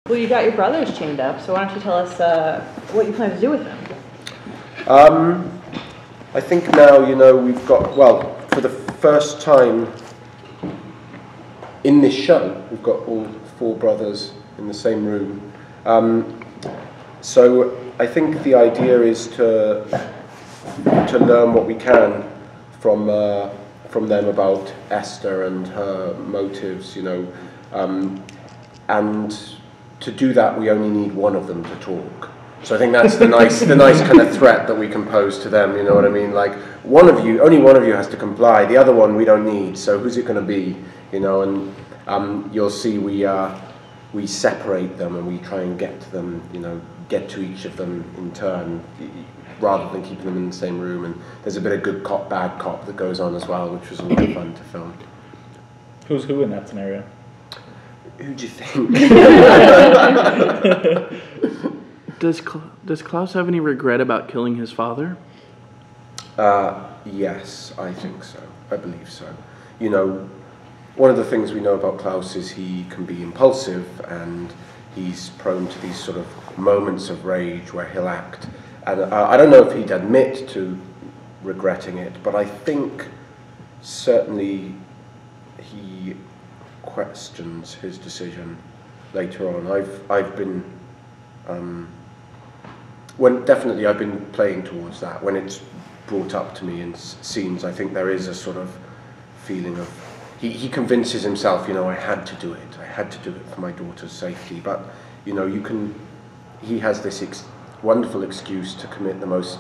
Well, you got your brothers chained up, so why don't you tell us what you plan to do with them? I think now, we've got, well, for the first time in this show, we've got all 4 brothers in the same room. So I think the idea is to learn what we can from them about Esther and her motives, and to do that we only need one of them to talk. So I think that's the nice kind of threat that we can pose to them. You know what I mean? Like only one of you has to comply. The other one we don't need. So who's it going to be? And you'll see we separate them and we try and get to them. Get to each of them in turn, rather than keeping them in the same room. And there's a bit of good cop, bad cop that goes on as well, which was a lot of fun to film. Who's who in that scenario? Who do you think? Does Klaus have any regret about killing his father? Yes, I think so. I believe so. One of the things we know about Klaus is he can be impulsive and he's prone to these sort of moments of rage where he'll act. And I don't know if he'd admit to regretting it, but I think certainly he questions his decision later on. I've been definitely I've been playing towards that. When it's brought up to me in scenes, I think there is a sort of feeling of he convinces himself, I had to do it. I had to do it for my daughter's safety. But he has this wonderful excuse to commit the most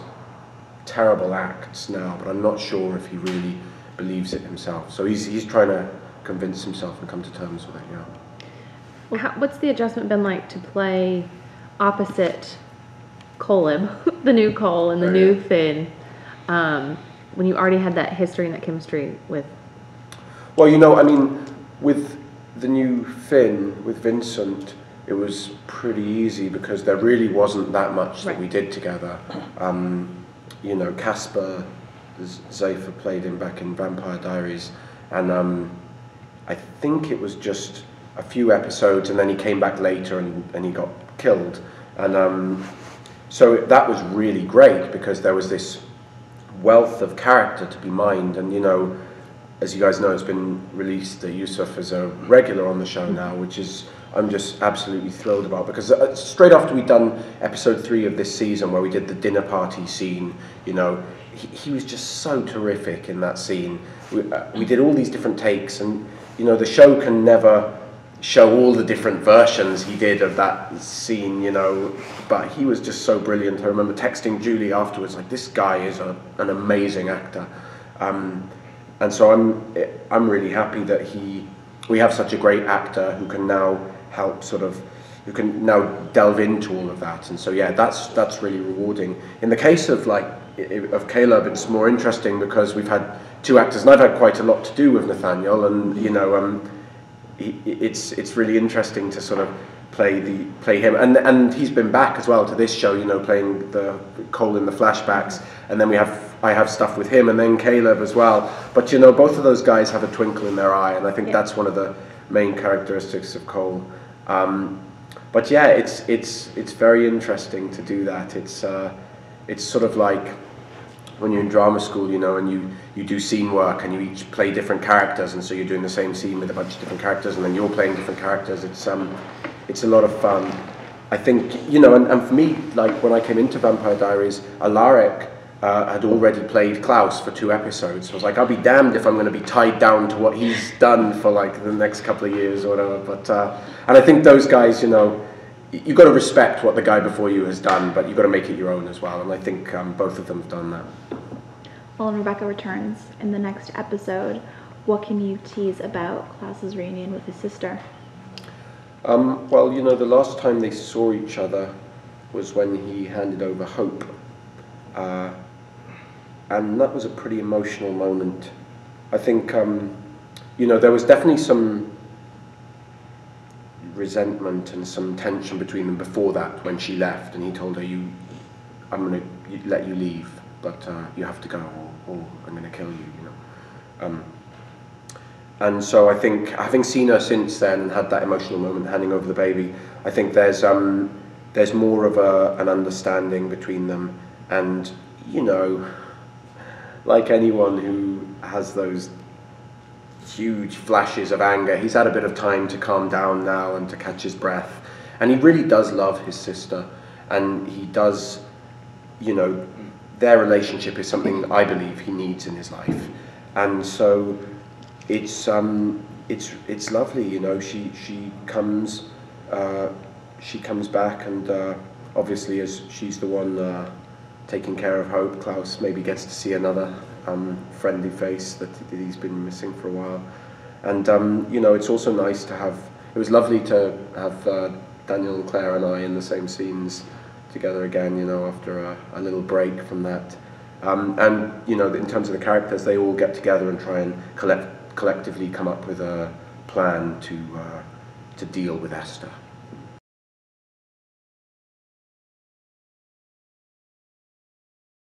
terrible acts now, but I'm not sure if he really believes it himself. So he's trying to convince himself and come to terms with it. Yeah. Well, what's the adjustment been like to play opposite Coleb, the new Cole and the new Finn, when you already had that history and that chemistry with? Well, with the new Finn, with Vincent, it was pretty easy because there really wasn't that much that we did together. Casper Zafer played him back in Vampire Diaries, and I think it was just a few episodes, and then he came back later and he got killed. And so that was really great because there was this wealth of character to be mined. And as you guys know, it's been released that Yusuf is a regular on the show now, which is I'm just absolutely thrilled about, because straight after we'd done episode 3 of this season where we did the dinner party scene, he was just so terrific in that scene. We did all these different takes, and the show can never show all the different versions he did of that scene, but he was just so brilliant. I remember texting Julie afterwards, like, this guy is an amazing actor. And so I'm really happy that we have such a great actor who can now help who can now delve into all of that. And so yeah, that's really rewarding. In the case of Caleb, it's more interesting because we've had 2 actors, and I've had quite a lot to do with Nathaniel, and it's really interesting to sort of play him, and he's been back as well to this show, playing the Cole in the flashbacks, and then I have stuff with him, and then Caleb as well. But both of those guys have a twinkle in their eye, and I think that's one of the main characteristics of Cole. But yeah, it's very interesting to do that. It's sort of like when you're in drama school, and you do scene work and you each play different characters, and so you're doing the same scene with a bunch of different characters, and then you're playing different characters. It's a lot of fun. I think, and for me, like when I came into Vampire Diaries, Alaric had already played Klaus for 2 episodes. So I was like, I'll be damned if I'm going to be tied down to what he's done for like the next couple of years or whatever. But and I think those guys, you've got to respect what the guy before you has done, but you've got to make it your own as well. And I think both of them have done that. Well, when Rebekah returns in the next episode, what can you tease about Klaus's reunion with his sister? Well, the last time they saw each other was when he handed over Hope. And that was a pretty emotional moment. I think, there was definitely some resentment and some tension between them before that, when she left and he told her, I'm going to let you leave, but you have to go or I'm going to kill you, and so I think, having seen her since then and had that emotional moment handing over the baby, I think there's more of an understanding between them. And, you know, like anyone who has those huge flashes of anger, he's had a bit of time to calm down now and to catch his breath. And he really does love his sister. And he does, you know, their relationship is something I believe he needs in his life. And so it's lovely, you know. She comes back, and obviously, as she's the one taking care of Hope, Klaus maybe gets to see another friendly face that he's been missing for a while. And you know, it's also nice to have. It was lovely to have Daniel and Claire and I in the same scenes together again, you know, after a little break from that. And, you know, in terms of the characters, they all get together and try and collectively come up with a plan to deal with Esther.